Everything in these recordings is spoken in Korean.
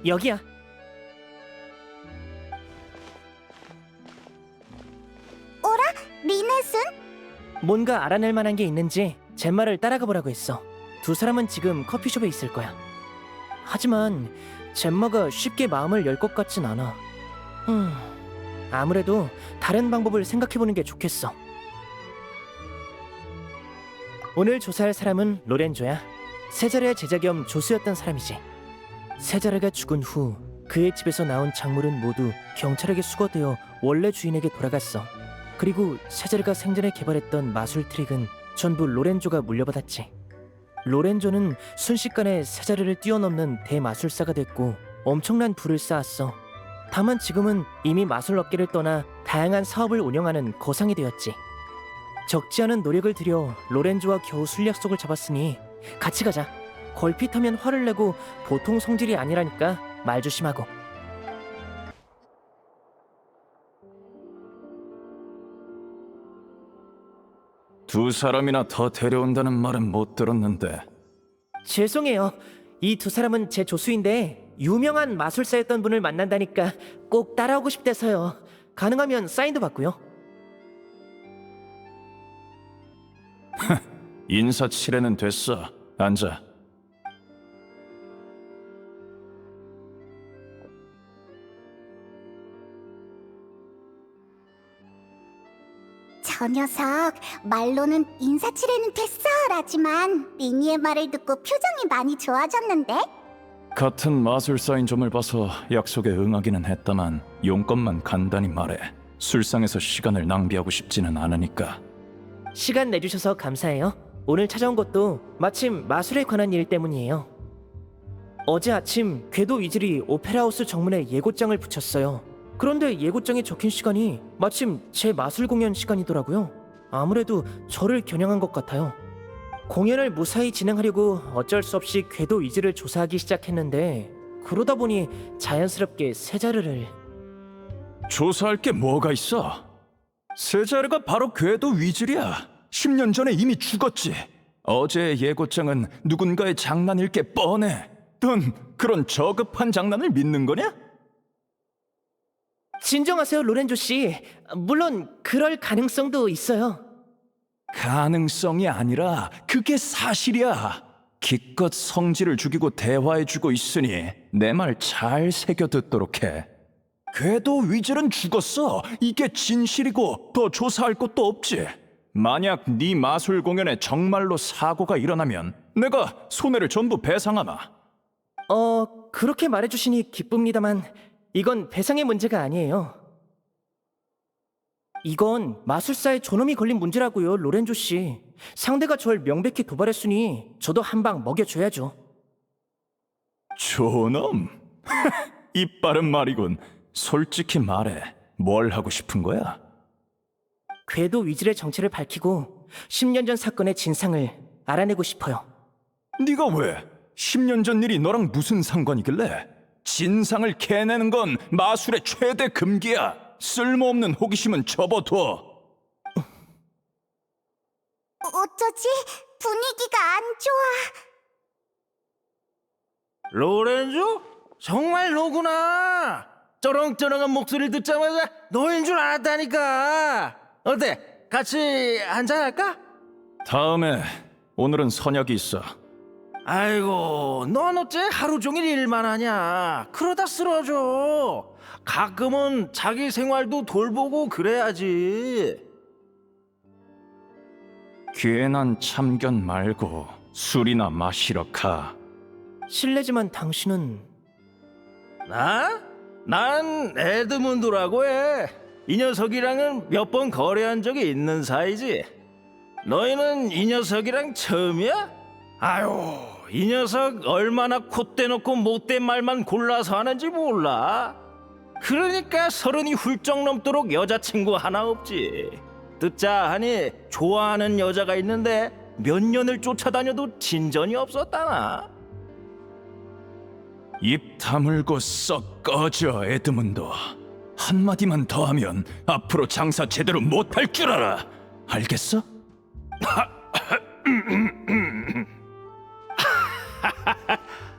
여기야. 리넷은? 뭔가 알아낼 만한 게 있는지 젬마를 따라가 보라고 했어. 두 사람은 지금 커피숍에 있을 거야. 하지만 젬마가 쉽게 마음을 열 것 같진 않아. 아무래도 다른 방법을 생각해보는 게 좋겠어. 오늘 조사할 사람은 로렌조야. 세자르의 제자 겸 조수였던 사람이지. 세자르가 죽은 후 그의 집에서 나온 작물은 모두 경찰에게 수거되어 원래 주인에게 돌아갔어. 그리고 세자르가 생전에 개발했던 마술 트릭은 전부 로렌조가 물려받았지. 로렌조는 순식간에 세자르를 뛰어넘는 대마술사가 됐고 엄청난 부를 쌓았어. 다만 지금은 이미 마술 업계를 떠나 다양한 사업을 운영하는 거상이 되었지. 적지 않은 노력을 들여 로렌조와 겨우 술 약속을 잡았으니 같이 가자. 걸핏하면 화를 내고 보통 성질이 아니라니까 말 조심하고. 두 사람이나 더 데려온다는 말은 못 들었는데. 죄송해요. 이 두 사람은 제 조수인데 유명한 마술사였던 분을 만난다니까 꼭 따라오고 싶대서요. 가능하면 사인도 받고요. 인사치레는 됐어. 앉아. 저 녀석 말로는 인사치레는 됐어 라지만 리니의 말을 듣고 표정이 많이 좋아졌는데? 같은 마술사인 점을 봐서 약속에 응하기는 했다만 용건만 간단히 말해. 술상에서 시간을 낭비하고 싶지는 않으니까. 시간 내주셔서 감사해요. 오늘 찾아온 것도 마침 마술에 관한 일 때문이에요. 어제 아침 궤도 위즐이 오페라하우스 정문에 예고장을 붙였어요. 그런데 예고장에 적힌 시간이 마침 제 마술 공연 시간이더라고요. 아무래도 저를 겨냥한 것 같아요. 공연을 무사히 진행하려고 어쩔 수 없이 궤도 위즐을 조사하기 시작했는데 그러다 보니 자연스럽게 세자르를... 조사할 게 뭐가 있어? 세자르가 바로 궤도 위즐이야. 10년 전에 이미 죽었지. 어제의 예고장은 누군가의 장난일 게 뻔해. 넌 그런 저급한 장난을 믿는 거냐? 진정하세요, 로렌조 씨. 물론 그럴 가능성도 있어요. 가능성이 아니라 그게 사실이야. 기껏 성질을 죽이고 대화해주고 있으니 내 말 잘 새겨듣도록 해. 궤도 위즐은 죽었어. 이게 진실이고 더 조사할 것도 없지. 만약 네 마술 공연에 정말로 사고가 일어나면 내가 손해를 전부 배상하마. 그렇게 말해주시니 기쁩니다만 이건 배상의 문제가 아니에요. 이건 마술사의 존엄이 걸린 문제라고요, 로렌조 씨. 상대가 절 명백히 도발했으니 저도 한 방 먹여줘야죠. 존엄? 이빠른 말이군. 솔직히 말해. 뭘 하고 싶은 거야? 궤도 위즐의 정체를 밝히고 10년 전 사건의 진상을 알아내고 싶어요. 네가 왜? 10년 전 일이 너랑 무슨 상관이길래? 진상을 캐내는 건 마술의 최대 금기야. 쓸모없는 호기심은 접어둬. 어쩌지? 분위기가 안 좋아. 로렌조? 정말 너구나. 쩌렁쩌렁한 목소리를 듣자마자 너인 줄 알았다니까. 어때? 같이 한잔할까? 다음에. 오늘은 선약이 있어. 아이고, 넌 어째 하루 종일 일만 하냐. 그러다 쓰러져. 가끔은 자기 생활도 돌보고 그래야지. 괜한 참견 말고 술이나 마시러 가. 실례지만 당신은... 나? 난 에드문드라고 해. 이 녀석이랑은 몇 번 거래한 적이 있는 사이지. 너희는 이 녀석이랑 처음이야? 아유, 이 녀석 얼마나 콧대 놓고 못된 말만 골라서 하는지 몰라. 그러니까 30이 훌쩍 넘도록 여자친구 하나 없지. 듣자 하니 좋아하는 여자가 있는데 몇 년을 쫓아다녀도 진전이 없었다나. 입 다물고 썩 꺼져, 에드문드. 한마디만 더 하면 앞으로 장사 제대로 못할 줄 알아. 알겠어?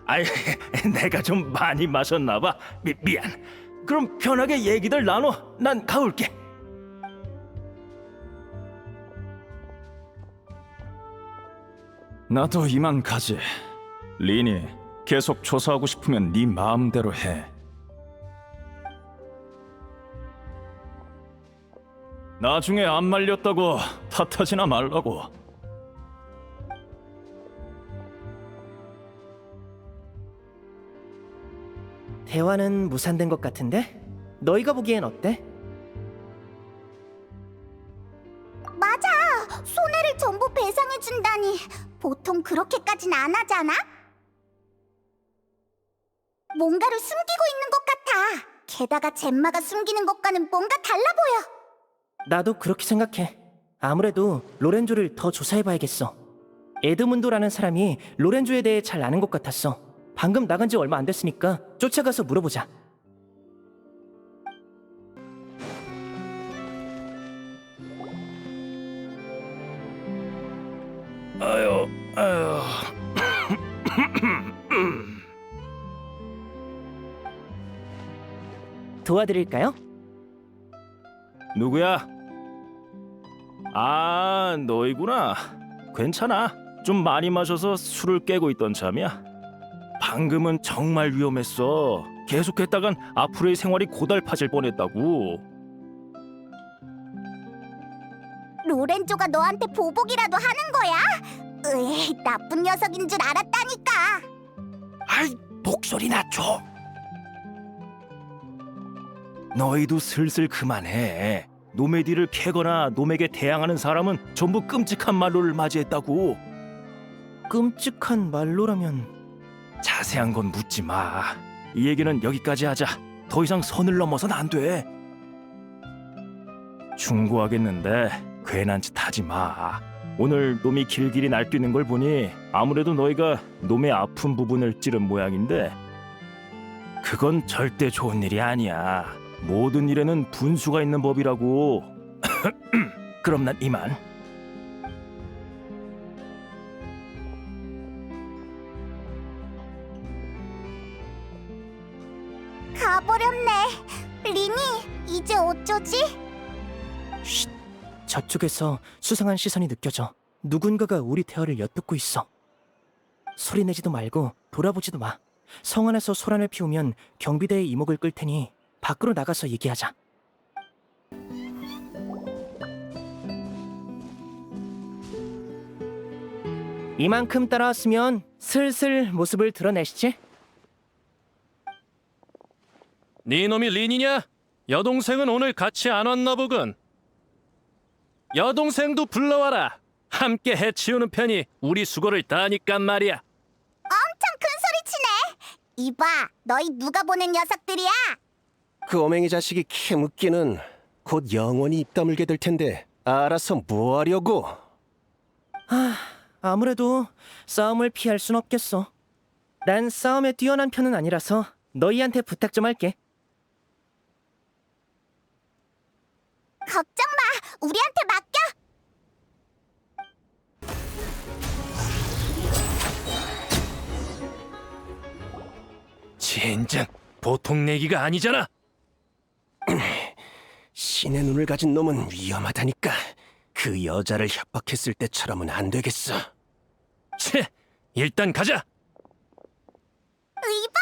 아이, 내가 좀 많이 마셨나 봐. 미안. 그럼 편하게 얘기들 나눠. 난 가볼게. 나도 이만 가지. 린이 계속 조사하고 싶으면 네 마음대로 해. 나중에 안 말렸다고 탓하지나 말라고. 대화는 무산된 것 같은데? 너희가 보기엔 어때? 맞아. 손해를 전부 배상해준다니 보통 그렇게까진 안 하잖아? 뭔가를 숨기고 있는 것 같아. 게다가 젬마가 숨기는 것과는 뭔가 달라 보여. 나도 그렇게 생각해. 아무래도 로렌조를 더 조사해봐야겠어. 에드문도라는 사람이 로렌조에 대해 잘 아는 것 같았어. 방금 나간 지 얼마 안 됐으니까 쫓아가서 물어보자. 아유. 도와드릴까요? 누구야? 아, 너희구나. 괜찮아. 좀 많이 마셔서 술을 깨고 있던 참이야. 방금은 정말 위험했어. 계속했다간 앞으로의 생활이 고달파질 뻔했다고. 로렌조가 너한테 보복이라도 하는 거야? 으이, 나쁜 녀석인 줄 알았다니까. 아이, 목소리 낮춰. 너희도 슬슬 그만해. 노메디를 캐거나 놈에게 대항하는 사람은 전부 끔찍한 말로를 맞이했다고. 끔찍한 말로라면 자세한 건 묻지 마. 이 얘기는 여기까지 하자. 더 이상 선을 넘어선 안 돼. 충고하겠는데 괜한 짓 하지 마. 오늘 놈이 길길이 날뛰는 걸 보니 아무래도 너희가 놈의 아픈 부분을 찌른 모양인데 그건 절대 좋은 일이 아니야. 모든 일에는 분수가 있는 법이라고. 그럼 난 이만. 가버렸네. 리니, 이제 어쩌지? 쉿. 저쪽에서 수상한 시선이 느껴져. 누군가가 우리 대화를 엿듣고 있어. 소리내지도 말고 돌아보지도 마. 성 안에서 소란을 피우면 경비대의 이목을 끌 테니 밖으로 나가서 얘기하자. 이만큼 따라왔으면 슬슬 모습을 드러내시지? 네 놈이 린이냐? 여동생은 오늘 같이 안 왔나 보군. 여동생도 불러와라. 함께 해치우는 편이 우리 수고를 다하니깐 말이야. 엄청 큰 소리 치네. 이봐, 너희 누가 보낸 녀석들이야? 그 오맹이 자식이 캐묻기는 곧 영원히 입 다물게 될 텐데 알아서 뭐 하려고? 아무래도 싸움을 피할 순 없겠어. 난 싸움에 뛰어난 편은 아니라서 너희한테 부탁 좀 할게. 걱정 마, 우리한테 맡겨. 젠장, 보통 내기가 아니잖아. 신의 눈을 가진 놈은 위험하다니까. 그 여자를 협박했을 때처럼은 안 되겠어. 채, 일단 가자. 이봐,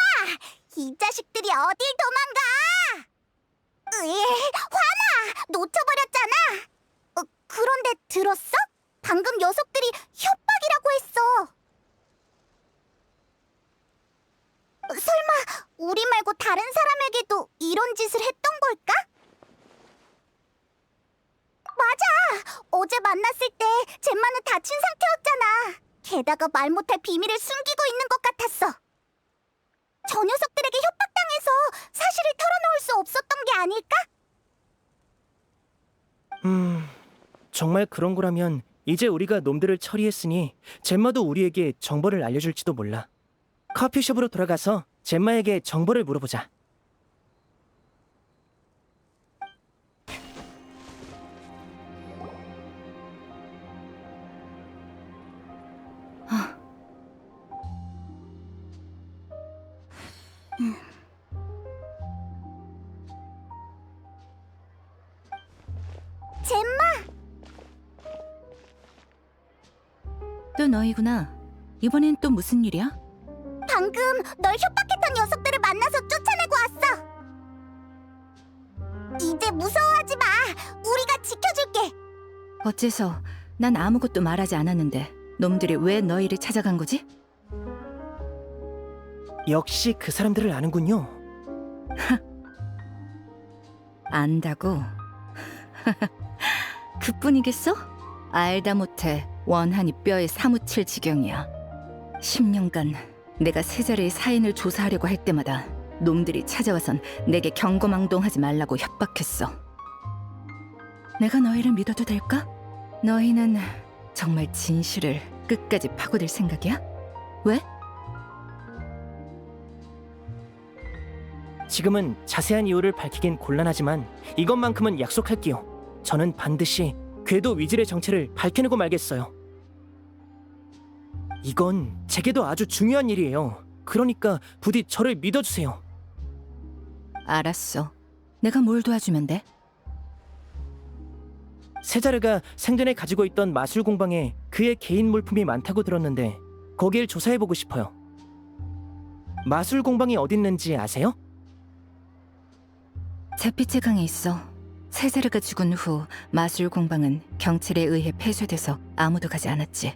이 자식들이 어딜 도망가? 화나, 놓쳐버렸잖아. 그런데 들었어? 방금 녀석들이 협박이라고 했어. 설마 우리 말고 다른 사람에게도 이런 짓을 했던 걸까? 맞아! 어제 만났을 때 젬마는 다친 상태였잖아. 게다가 말 못할 비밀을 숨기고 있는 것 같았어. 저 녀석들에게 협박당해서 사실을 털어놓을 수 없었던 게 아닐까? 정말 그런 거라면 이제 우리가 놈들을 처리했으니 젬마도 우리에게 정보를 알려줄지도 몰라. 커피숍으로 돌아가서 젬마에게 정보를 물어보자. 젬마! 또 너희구나. 이번엔 또 무슨 일이야? 방금 널 협박했던 녀석들을 만나서 쫓아내고 왔어. 이제 무서워하지 마. 우리가 지켜줄게. 어째서 난 아무것도 말하지 않았는데 놈들이 왜 너희를 찾아간 거지? 역시 그 사람들을 아는군요. 안다고? 그뿐이겠어? 알다 못해 원한이 뼈에 사무칠 지경이야. 10년간 내가 세자르의 사인을 조사하려고 할 때마다 놈들이 찾아와선 내게 경거망동하지 말라고 협박했어. 내가 너희를 믿어도 될까? 너희는 정말 진실을 끝까지 파고들 생각이야? 왜? 지금은 자세한 이유를 밝히긴 곤란하지만 이것만큼은 약속할게요. 저는 반드시 궤도 위질의 정체를 밝혀내고 말겠어요. 이건 제게도 아주 중요한 일이에요. 그러니까 부디 저를 믿어주세요. 알았어. 내가 뭘 도와주면 돼? 세자르가 생전에 가지고 있던 마술 공방에 그의 개인 물품이 많다고 들었는데 거길 조사해보고 싶어요. 마술 공방이 어딨는지 아세요? 잿빛의 강에 있어. 세자르가 죽은 후 마술 공방은 경찰에 의해 폐쇄돼서 아무도 가지 않았지.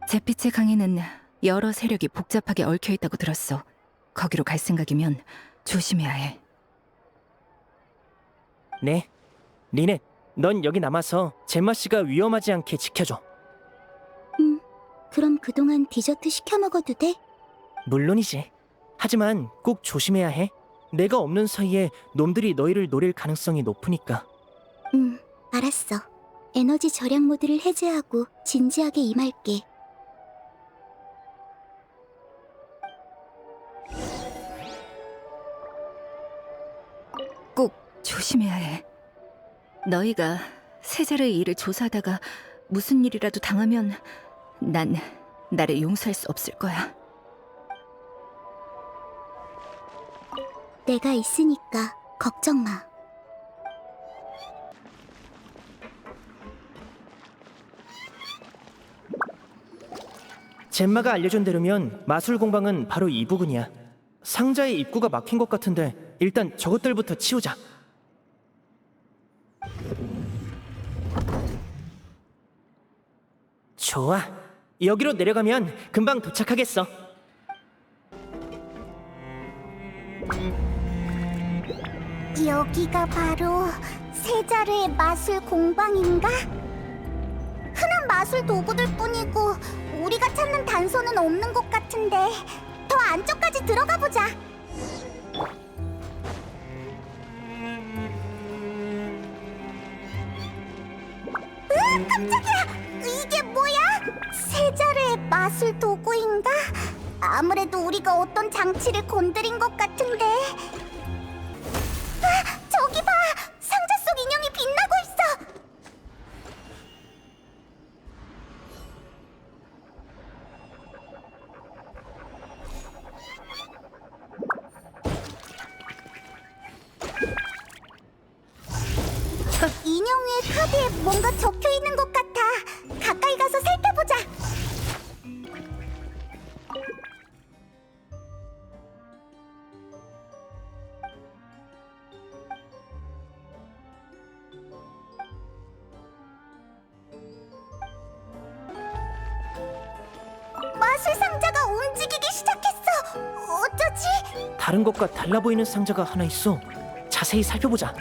잿빛의 강에는 여러 세력이 복잡하게 얽혀 있다고 들었어. 거기로 갈 생각이면 조심해야 해. 네. 리넷, 넌 여기 남아서 젬마 씨가 위험하지 않게 지켜줘. 그럼 그동안 디저트 시켜 먹어도 돼? 물론이지. 하지만 꼭 조심해야 해. 내가 없는 사이에 놈들이 너희를 노릴 가능성이 높으니까. 알았어. 에너지 절약 모드를 해제하고 진지하게 임할게. 꼭 조심해야 해. 너희가 세자르의 일을 조사하다가 무슨 일이라도 당하면 난 나를 용서할 수 없을 거야. 내가 있으니까 걱정 마. 젬마가 알려준 대로면 마술 공방은 바로 이 부근이야. 상자의 입구가 막힌 것 같은데 일단 저것들부터 치우자. 좋아. 여기로 내려가면 금방 도착하겠어. 여기가 바로 세자르의 마술 공방인가? 흔한 마술 도구들 뿐이고 우리가 찾는 단서는 없는 것 같은데 더 안쪽까지 들어가 보자. 으아, 깜짝이야! 이게 뭐야? 세자르의 마술 도구인가? 아무래도 우리가 어떤 장치를 건드린 것 같은데. 저기 봐! 상자 속 인형이 빛나고 있어! 인형 위에 카드에 뭔가 적혀 있는 것 같아. 가까이 가서 살펴보자. 마술 상자가 움직이기 시작했어. 어쩌지? 다른 것과 달라 보이는 상자가 하나 있어. 자세히 살펴보자.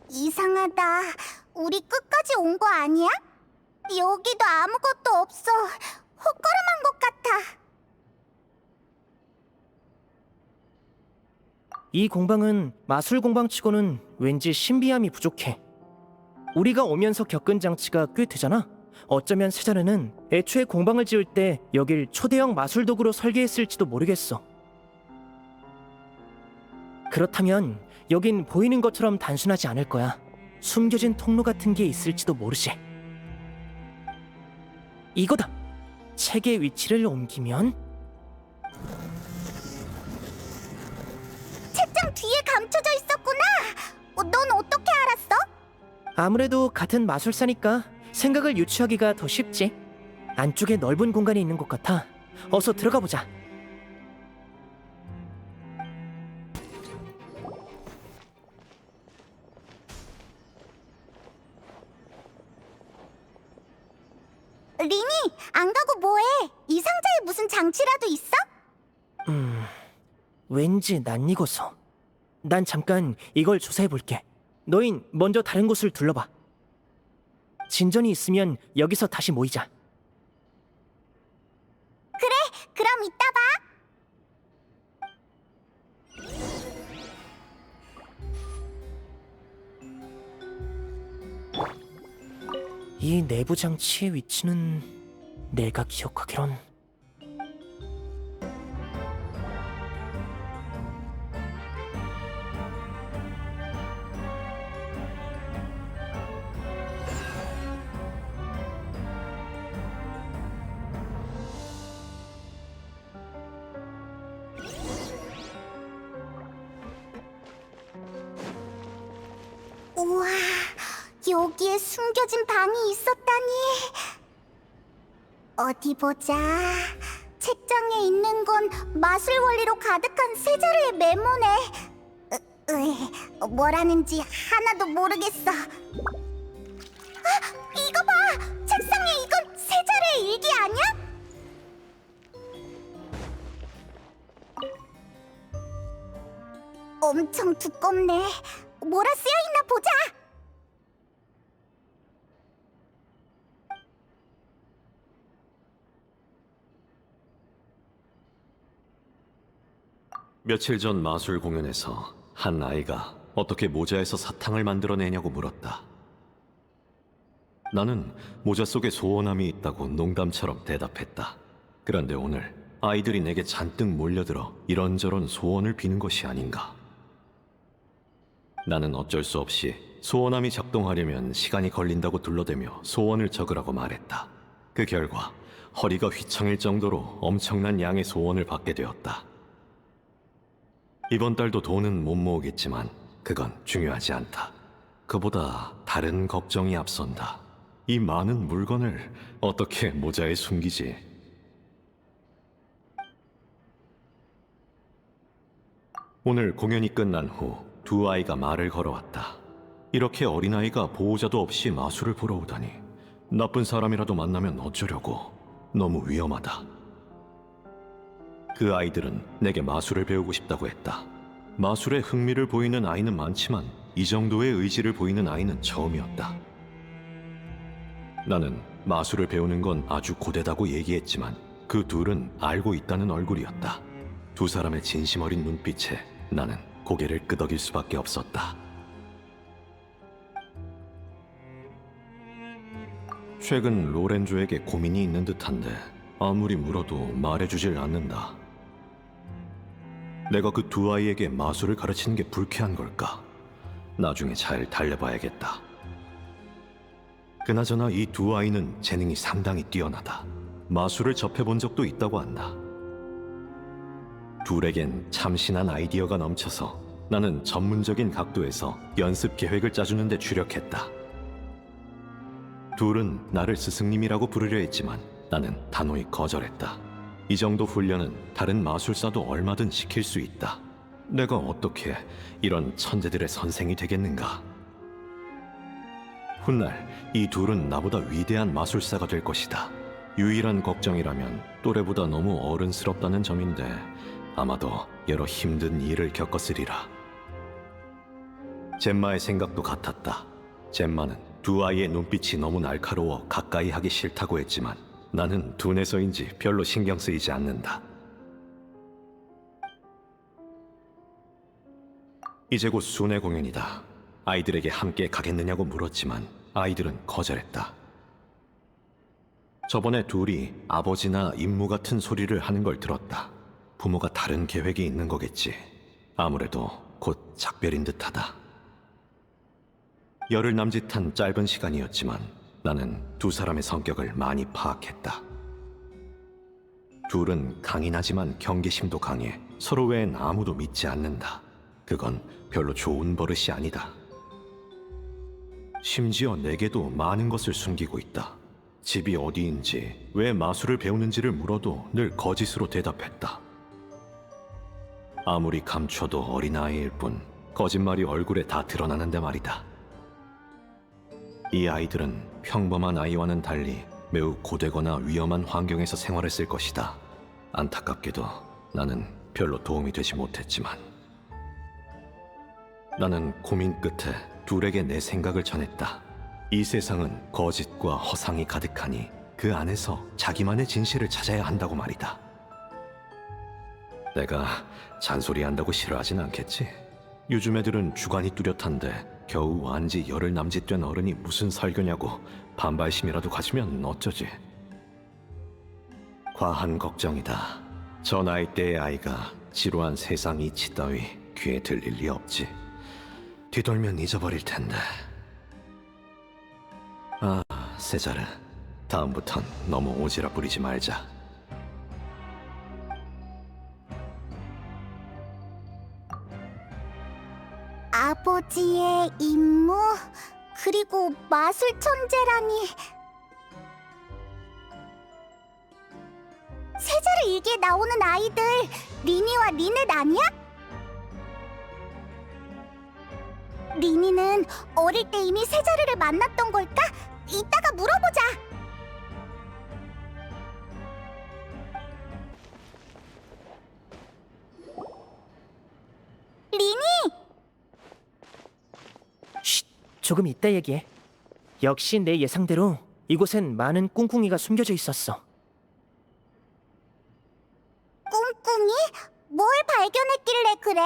이상하다. 우리 끝까지 온 거 아니야? 여기도 아무것도 없어. 헛걸음한 것 같아. 이 공방은 마술 공방치고는 왠지 신비함이 부족해. 우리가 오면서 겪은 장치가 꽤 되잖아. 어쩌면 세자르는 애초에 공방을 지을 때 여길 초대형 마술 도구로 설계했을지도 모르겠어. 그렇다면 여긴 보이는 것처럼 단순하지 않을 거야. 숨겨진 통로 같은 게 있을지도 모르지. 이거다. 책의 위치를 옮기면 책장 뒤에 감춰져 있었구나. 넌 어떻게 알았어? 아무래도 같은 마술사니까 생각을 유추하기가 더 쉽지. 안쪽에 넓은 공간이 있는 것 같아. 어서 들어가 보자. 리니, 안 가고 뭐해? 이 상자에 무슨 장치라도 있어? 왠지 낯익어서. 난 잠깐 이걸 조사해 볼게. 너흰 먼저 다른 곳을 둘러봐. 진전이 있으면 여기서 다시 모이자. 그럼 이따 봐. 이 내부 장치의 위치는 내가 기억하기론 우와, 여기에 숨겨진 방이 있었다니. 어디 보자. 책장에 있는 건 마술 원리로 가득한 세자르의 메모네. 뭐라는지 하나도 모르겠어. 아, 이거 봐! 책상에 이건 세자르의 일기 아니야? 엄청 두껍네. 뭐라 쓰여 있나 보자. 며칠 전 마술 공연에서 한 아이가 어떻게 모자에서 사탕을 만들어내냐고 물었다. 나는 모자 속에 소원함이 있다고 농담처럼 대답했다. 그런데 오늘 아이들이 내게 잔뜩 몰려들어 이런저런 소원을 비는 것이 아닌가. 나는 어쩔 수 없이 소원함이 작동하려면 시간이 걸린다고 둘러대며 소원을 적으라고 말했다. 그 결과 허리가 휘청일 정도로 엄청난 양의 소원을 받게 되었다. 이번 달도 돈은 못 모으겠지만 그건 중요하지 않다. 그보다 다른 걱정이 앞선다. 이 많은 물건을 어떻게 모자에 숨기지? 오늘 공연이 끝난 후 두 아이가 말을 걸어왔다. 이렇게 어린아이가 보호자도 없이 마술을 보러 오다니. 나쁜 사람이라도 만나면 어쩌려고. 너무 위험하다. 그 아이들은 내게 마술을 배우고 싶다고 했다. 마술에 흥미를 보이는 아이는 많지만 이 정도의 의지를 보이는 아이는 처음이었다. 나는 마술을 배우는 건 아주 고되다고 얘기했지만 그 둘은 알고 있다는 얼굴이었다. 두 사람의 진심 어린 눈빛에 나는 고개를 끄덕일 수밖에 없었다. 최근 로렌조에게 고민이 있는 듯한데 아무리 물어도 말해주질 않는다. 내가 그 두 아이에게 마술을 가르치는 게 불쾌한 걸까? 나중에 잘 달래봐야겠다. 그나저나 이 두 아이는 재능이 상당히 뛰어나다. 마술을 접해본 적도 있다고 한다. 둘에겐 참신한 아이디어가 넘쳐서 나는 전문적인 각도에서 연습 계획을 짜주는 데 주력했다. 둘은 나를 스승님이라고 부르려 했지만 나는 단호히 거절했다. 이 정도 훈련은 다른 마술사도 얼마든 시킬 수 있다. 내가 어떻게 이런 천재들의 선생이 되겠는가? 훗날 이 둘은 나보다 위대한 마술사가 될 것이다. 유일한 걱정이라면 또래보다 너무 어른스럽다는 점인데 아마도 여러 힘든 일을 겪었으리라. 젬마의 생각도 같았다. 젬마는 두 아이의 눈빛이 너무 날카로워 가까이 하기 싫다고 했지만 나는 둔해서인지 별로 신경 쓰이지 않는다. 이제 곧 순회 공연이다. 아이들에게 함께 가겠느냐고 물었지만 아이들은 거절했다. 저번에 둘이 아버지나 임무 같은 소리를 하는 걸 들었다. 부모가 다른 계획이 있는 거겠지. 아무래도 곧 작별인 듯하다. 열흘 남짓한 짧은 시간이었지만 나는 두 사람의 성격을 많이 파악했다. 둘은 강인하지만 경계심도 강해 서로 외엔 아무도 믿지 않는다. 그건 별로 좋은 버릇이 아니다. 심지어 내게도 많은 것을 숨기고 있다. 집이 어디인지, 왜 마술을 배우는지를 물어도 늘 거짓으로 대답했다. 아무리 감춰도 어린아이일 뿐 거짓말이 얼굴에 다 드러나는데 말이다. 이 아이들은 평범한 아이와는 달리 매우 고되거나 위험한 환경에서 생활했을 것이다. 안타깝게도 나는 별로 도움이 되지 못했지만 나는 고민 끝에 둘에게 내 생각을 전했다. 이 세상은 거짓과 허상이 가득하니 그 안에서 자기만의 진실을 찾아야 한다고 말이다. 내가 잔소리한다고 싫어하진 않겠지? 요즘 애들은 주관이 뚜렷한데 겨우 완지 열흘 남짓된 어른이 무슨 설교냐고 반발심이라도 가지면 어쩌지? 과한 걱정이다. 저 나이대의 아이가 지루한 세상 이치 따위 귀에 들릴 리 없지. 뒤돌면 잊어버릴 텐데. 아, 세자르. 다음부턴 너무 오지랖 부리지 말자. 아버지의 임무, 그리고 마술 천재라니. 세자르 일기에 나오는 아이들, 리니와 리넷 아니야? 리니는 어릴 때 이미 세자르를 만났던 걸까? 이따가 물어보자. 리니! 쉿, 조금 이따 얘기해. 역시 내 예상대로 이곳엔 많은 꿍꿍이가 숨겨져 있었어. 꿍꿍이? 뭘 발견했길래 그래?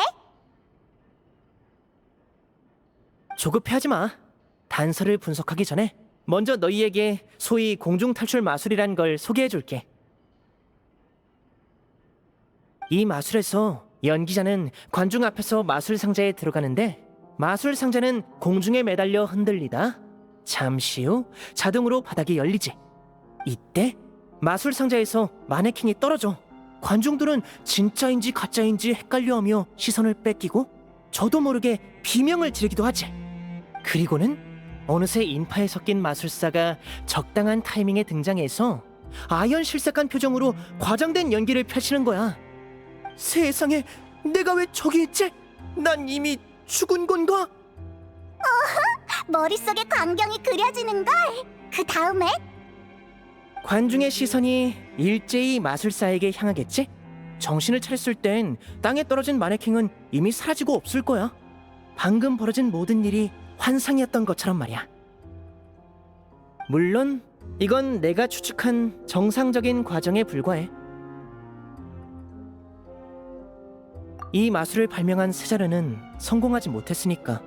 조급해하지 마. 단서를 분석하기 전에 먼저 너희에게 소위 공중 탈출 마술이란 걸 소개해줄게. 이 마술에서 연기자는 관중 앞에서 마술 상자에 들어가는데 마술 상자는 공중에 매달려 흔들리다 잠시 후 자동으로 바닥에 열리지. 이때 마술 상자에서 마네킹이 떨어져. 관중들은 진짜인지 가짜인지 헷갈려하며 시선을 뺏기고 저도 모르게 비명을 지르기도 하지. 그리고는 어느새 인파에 섞인 마술사가 적당한 타이밍에 등장해서 아연실색한 표정으로 과장된 연기를 펼치는 거야. 세상에, 내가 왜 저기 있지? 난 이미 죽은 건가? 머릿속에 광경이 그려지는걸. 그 다음에? 관중의 시선이 일제히 마술사에게 향하겠지? 정신을 차렸을 땐 땅에 떨어진 마네킹은 이미 사라지고 없을 거야. 방금 벌어진 모든 일이 환상이었던 것처럼 말이야. 물론 이건 내가 추측한 정상적인 과정에 불과해. 이 마술을 발명한 세자르는 성공하지 못했으니까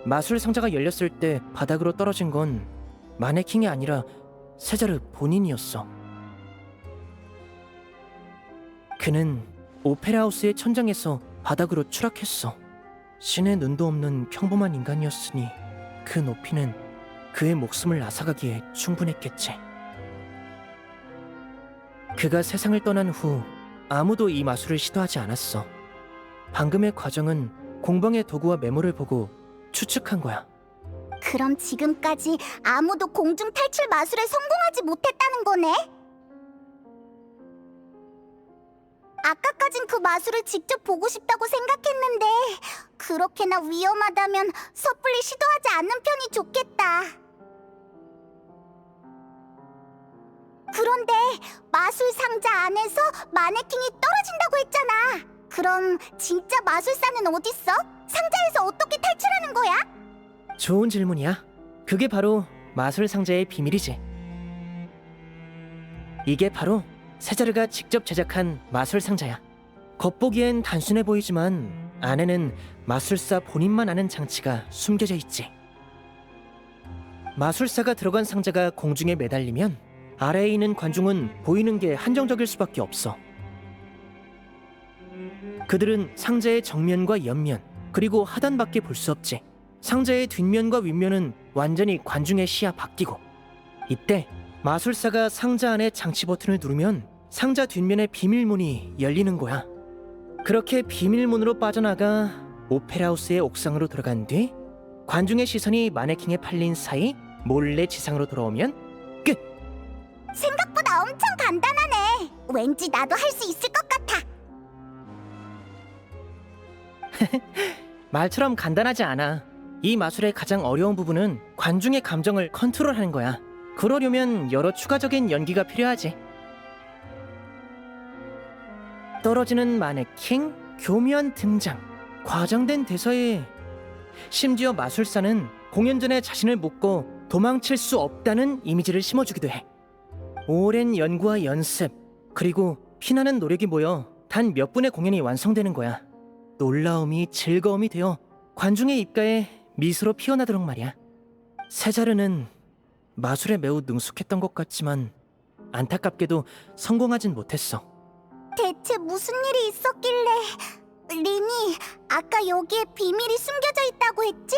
마술 상자가 열렸을 때 바닥으로 떨어진 건 마네킹이 아니라 세자르 본인이었어. 그는 오페라 하우스의 천장에서 바닥으로 추락했어. 신의 눈도 없는 평범한 인간이었으니 그 높이는 그의 목숨을 앗아가기에 충분했겠지. 그가 세상을 떠난 후 아무도 이 마술을 시도하지 않았어. 방금의 과정은 공방의 도구와 메모를 보고 추측한 거야. 그럼 지금까지 아무도 공중 탈출 마술에 성공하지 못했다는 거네? 아까까진 그 마술을 직접 보고 싶다고 생각했는데 그렇게나 위험하다면 섣불리 시도하지 않는 편이 좋겠다. 그런데 마술 상자 안에서 마네킹이 떨어진다고 했잖아. 그럼 진짜 마술사는 어딨어? 상자에서 어떻게 탈출하는 거야? 좋은 질문이야. 그게 바로 마술 상자의 비밀이지. 이게 바로 세자르가 직접 제작한 마술 상자야. 겉보기엔 단순해 보이지만 안에는 마술사 본인만 아는 장치가 숨겨져 있지. 마술사가 들어간 상자가 공중에 매달리면 아래에 있는 관중은 보이는 게 한정적일 수밖에 없어. 그들은 상자의 정면과 옆면, 그리고 하단밖에 볼 수 없지. 상자의 뒷면과 윗면은 완전히 관중의 시야 밖이고, 이때 마술사가 상자 안에 장치 버튼을 누르면 상자 뒷면의 비밀문이 열리는 거야. 그렇게 비밀문으로 빠져나가 오페라하우스의 옥상으로 들어간 뒤 관중의 시선이 마네킹에 팔린 사이 몰래 지상으로 돌아오면 끝! 생각보다 엄청 간단하네. 왠지 나도 할 수 있을 것 같아. 말처럼 간단하지 않아. 이 마술의 가장 어려운 부분은 관중의 감정을 컨트롤하는 거야. 그러려면 여러 추가적인 연기가 필요하지. 떨어지는 마네킹, 교묘한 등장, 과장된 대사에 심지어 마술사는 공연 전에 자신을 묶고 도망칠 수 없다는 이미지를 심어주기도 해. 오랜 연구와 연습, 그리고 피나는 노력이 모여 단 몇 분의 공연이 완성되는 거야. 놀라움이 즐거움이 되어 관중의 입가에 미소로 피어나도록 말이야. 세자르는 마술에 매우 능숙했던 것 같지만 안타깝게도 성공하진 못했어. 대체 무슨 일이 있었길래... 리니, 아까 여기에 비밀이 숨겨져 있다고 했지?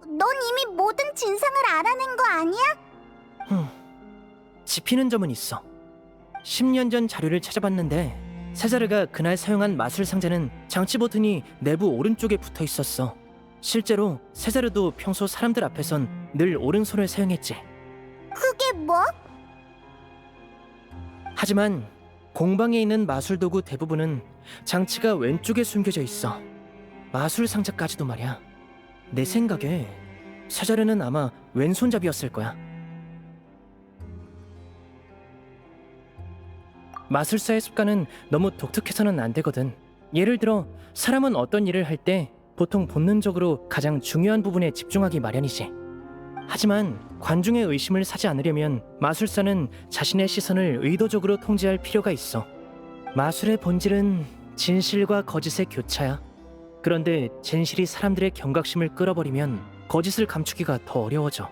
넌 이미 모든 진상을 알아낸 거 아니야? 짚히는 점은 있어. 10년 전 자료를 찾아봤는데 세자르가 그날 사용한 마술 상자는 장치 버튼이 내부 오른쪽에 붙어 있었어. 실제로 세자르도 평소 사람들 앞에선 늘 오른손을 사용했지. 그게 뭐? 하지만 공방에 있는 마술 도구 대부분은 장치가 왼쪽에 숨겨져 있어. 마술 상자까지도 말이야. 내 생각에 세자르는 아마 왼손잡이였을 거야. 마술사의 습관은 너무 독특해서는 안 되거든. 예를 들어 사람은 어떤 일을 할 때 보통 본능적으로 가장 중요한 부분에 집중하기 마련이지. 하지만 관중의 의심을 사지 않으려면 마술사는 자신의 시선을 의도적으로 통제할 필요가 있어. 마술의 본질은 진실과 거짓의 교차야. 그런데 진실이 사람들의 경각심을 끌어버리면 거짓을 감추기가 더 어려워져.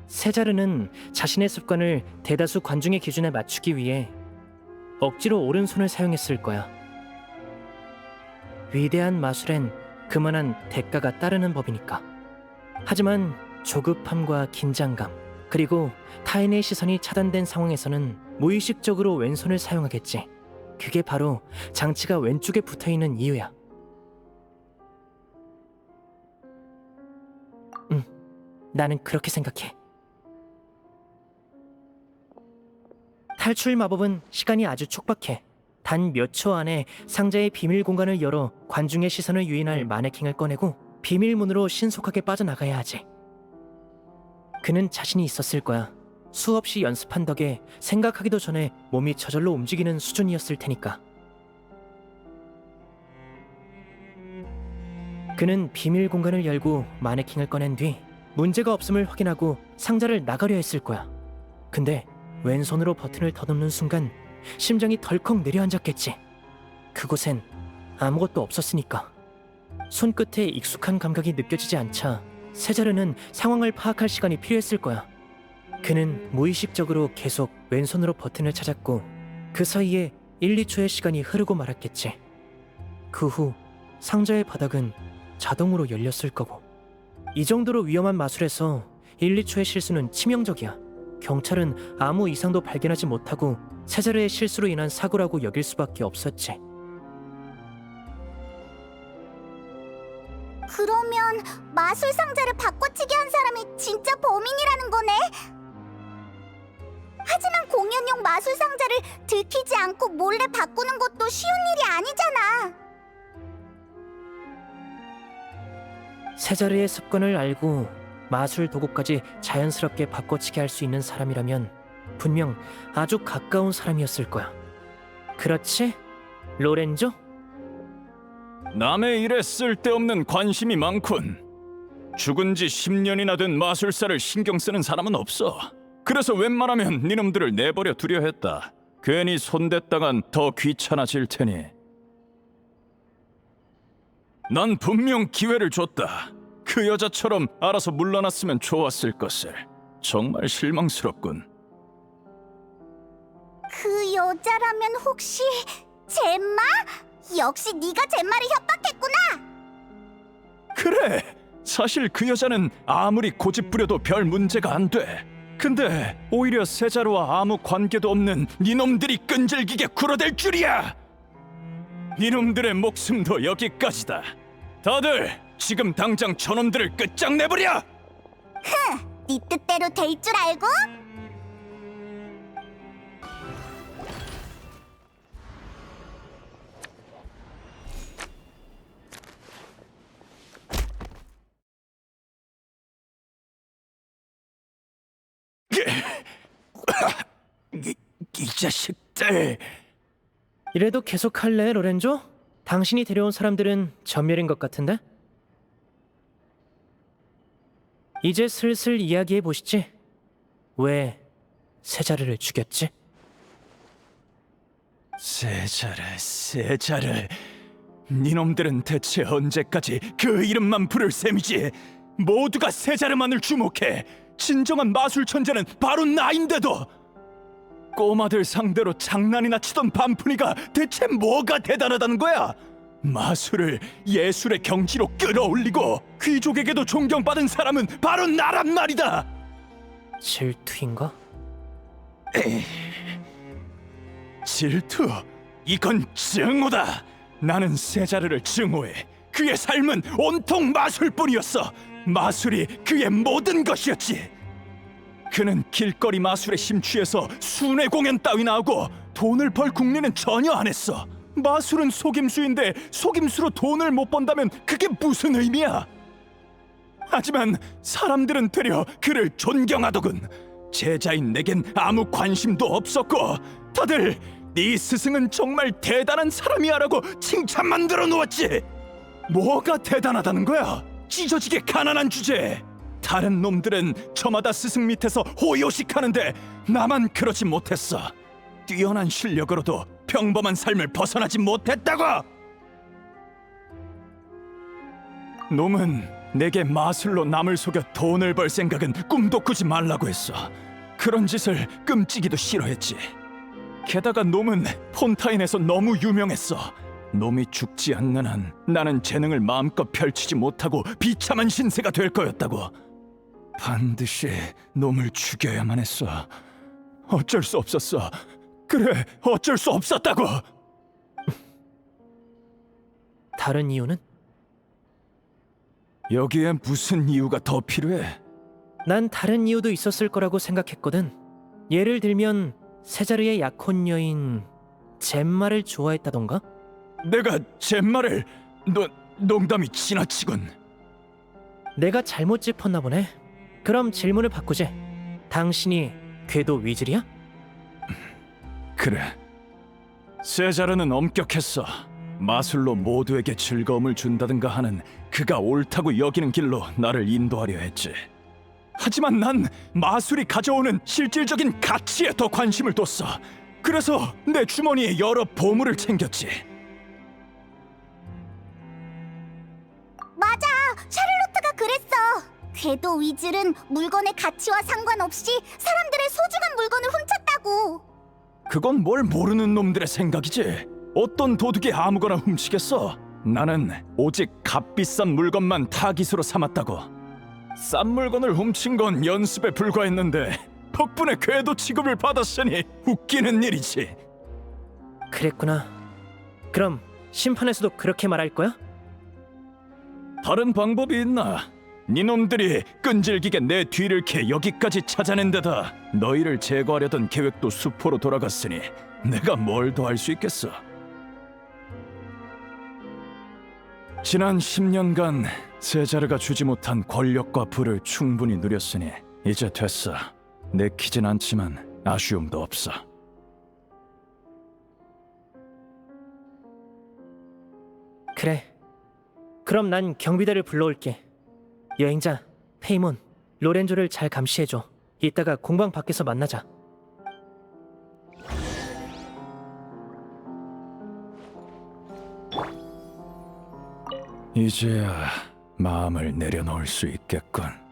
세자르는 자신의 습관을 대다수 관중의 기준에 맞추기 위해 억지로 오른손을 사용했을 거야. 위대한 마술엔 그만한 대가가 따르는 법이니까. 하지만 조급함과 긴장감, 그리고 타인의 시선이 차단된 상황에서는 무의식적으로 왼손을 사용하겠지. 그게 바로 장치가 왼쪽에 붙어있는 이유야. 나는 그렇게 생각해. 탈출 마법은 시간이 아주 촉박해. 단 몇 초 안에 상자의 비밀 공간을 열어 관중의 시선을 유인할 마네킹을 꺼내고 비밀문으로 신속하게 빠져나가야 하지. 그는 자신이 있었을 거야. 수없이 연습한 덕에 생각하기도 전에 몸이 저절로 움직이는 수준이었을 테니까. 그는 비밀 공간을 열고 마네킹을 꺼낸 뒤 문제가 없음을 확인하고 상자를 나가려 했을 거야. 근데 왼손으로 버튼을 더듬는 순간 심장이 덜컥 내려앉았겠지. 그곳엔 아무것도 없었으니까. 손끝에 익숙한 감각이 느껴지지 않자 세자르는 상황을 파악할 시간이 필요했을 거야. 그는 무의식적으로 계속 왼손으로 버튼을 찾았고 그 사이에 1, 2초의 시간이 흐르고 말았겠지. 그 후 상자의 바닥은 자동으로 열렸을 거고. 이 정도로 위험한 마술에서 1, 2초의 실수는 치명적이야. 경찰은 아무 이상도 발견하지 못하고 세자르의 실수로 인한 사고라고 여길 수밖에 없었지. 그러면 마술 상자를 바꿔치기 한 사람이 진짜 범인이라는 거네? 하지만 공연용 마술 상자를 들키지 않고 몰래 바꾸는 것도 쉬운 일이 아니잖아. 세자르의 습관을 알고 마술 도구까지 자연스럽게 바꿔치기 할 수 있는 사람이라면 분명 아주 가까운 사람이었을 거야. 그렇지? 로렌조? 남의 일에 쓸데없는 관심이 많군. 죽은 지 10년이나 된 마술사를 신경 쓰는 사람은 없어. 그래서 웬만하면 니놈들을 내버려 두려 했다. 괜히 손댔다간 더 귀찮아질 테니. 난 분명 기회를 줬다. 그 여자처럼 알아서 물러났으면 좋았을 것을. 정말 실망스럽군. 그 여자라면 혹시 젬마? 역시 네가 젬마를 협박했구나. 그래! 사실 그 여자는 아무리 고집부려도 별 문제가 안 돼. 근데 오히려 세자루와 아무 관계도 없는 니놈들이 끈질기게 굴어댈 줄이야! 니놈들의 목숨도 여기까지다. 다들 지금 당장 저놈들을 끝장내버려! 네 뜻대로 될 줄 알고? 이 자식들! 이래도 계속 할래, 로렌조? 당신이 데려온 사람들은 전멸인 것 같은데? 이제 슬슬 이야기해 보시지. 왜 세자르를 죽였지? 세자르. 니놈들은 대체 언제까지 그 이름만 부를 셈이지? 모두가 세자르만을 주목해. 진정한 마술 천재는 바로 나인데도! 꼬마들 상대로 장난이나 치던 반푼이가 대체 뭐가 대단하다는 거야? 마술을 예술의 경지로 끌어올리고 귀족에게도 존경받은 사람은 바로 나란 말이다! 질투인가? 질투? 이건 증오다! 나는 세자르를 증오해. 그의 삶은 온통 마술뿐이었어. 마술이 그의 모든 것이었지. 그는 길거리 마술에 심취해서 순회 공연 따위나 하고 돈을 벌 궁리는 전혀 안 했어. 마술은 속임수인데 속임수로 돈을 못 번다면 그게 무슨 의미야? 하지만 사람들은 되려 그를 존경하더군. 제자인 내겐 아무 관심도 없었고 다들 네 스승은 정말 대단한 사람이야라고 칭찬만 들어놓았지. 뭐가 대단하다는 거야? 찢어지게 가난한 주제에. 다른 놈들은 저마다 스승 밑에서 호요식하는데 나만 그러지 못했어. 뛰어난 실력으로도 평범한 삶을 벗어나지 못했다고! 놈은 내게 마술로 남을 속여 돈을 벌 생각은 꿈도 꾸지 말라고 했어. 그런 짓을 끔찍이도 싫어했지. 게다가 놈은 폰타인에서 너무 유명했어. 놈이 죽지 않는 한 나는 재능을 마음껏 펼치지 못하고 비참한 신세가 될 거였다고. 반드시 놈을 죽여야만 했어. 어쩔 수 없었어. 그래, 어쩔 수 없었다고. 다른 이유는? 여기에 무슨 이유가 더 필요해? 난 다른 이유도 있었을 거라고 생각했거든. 예를 들면 세자르의 약혼 여인 젬마를 좋아했다던가? 내가 젬마를... 농담이 지나치군. 내가 잘못 짚었나 보네. 그럼 질문을 바꾸지. 당신이 궤도 위즐이야? 그래. 세자르는 엄격했어. 마술로 모두에게 즐거움을 준다든가 하는 그가 옳다고 여기는 길로 나를 인도하려 했지. 하지만 난 마술이 가져오는 실질적인 가치에 더 관심을 뒀어. 그래서 내 주머니에 여러 보물을 챙겼지. 맞아, 샤를로트가 그랬어. 궤도 위즐은 물건의 가치와 상관없이 사람들의 소중한 물건을 훔쳤다고. 그건 뭘 모르는 놈들의 생각이지. 어떤 도둑이 아무거나 훔치겠어. 나는 오직 값비싼 물건만 타깃으로 삼았다고. 싼 물건을 훔친 건 연습에 불과했는데 덕분에 궤도 취급을 받았으니 웃기는 일이지. 그랬구나. 그럼 심판에서도 그렇게 말할 거야? 다른 방법이 있나? 니놈들이 끈질기게 내 뒤를 캐 여기까지 찾아낸 데다 너희를 제거하려던 계획도 수포로 돌아갔으니 내가 뭘 더 할 수 있겠어? 지난 10년간 세자르가 주지 못한 권력과 부를 충분히 누렸으니 이제 됐어. 내키진 않지만 아쉬움도 없어. 그래. 그럼 난 경비대를 불러올게. 여행자, 페이몬, 로렌조를 잘 감시해줘. 이따가 공방 밖에서 만나자. 이제야 마음을 내려놓을 수 있겠군.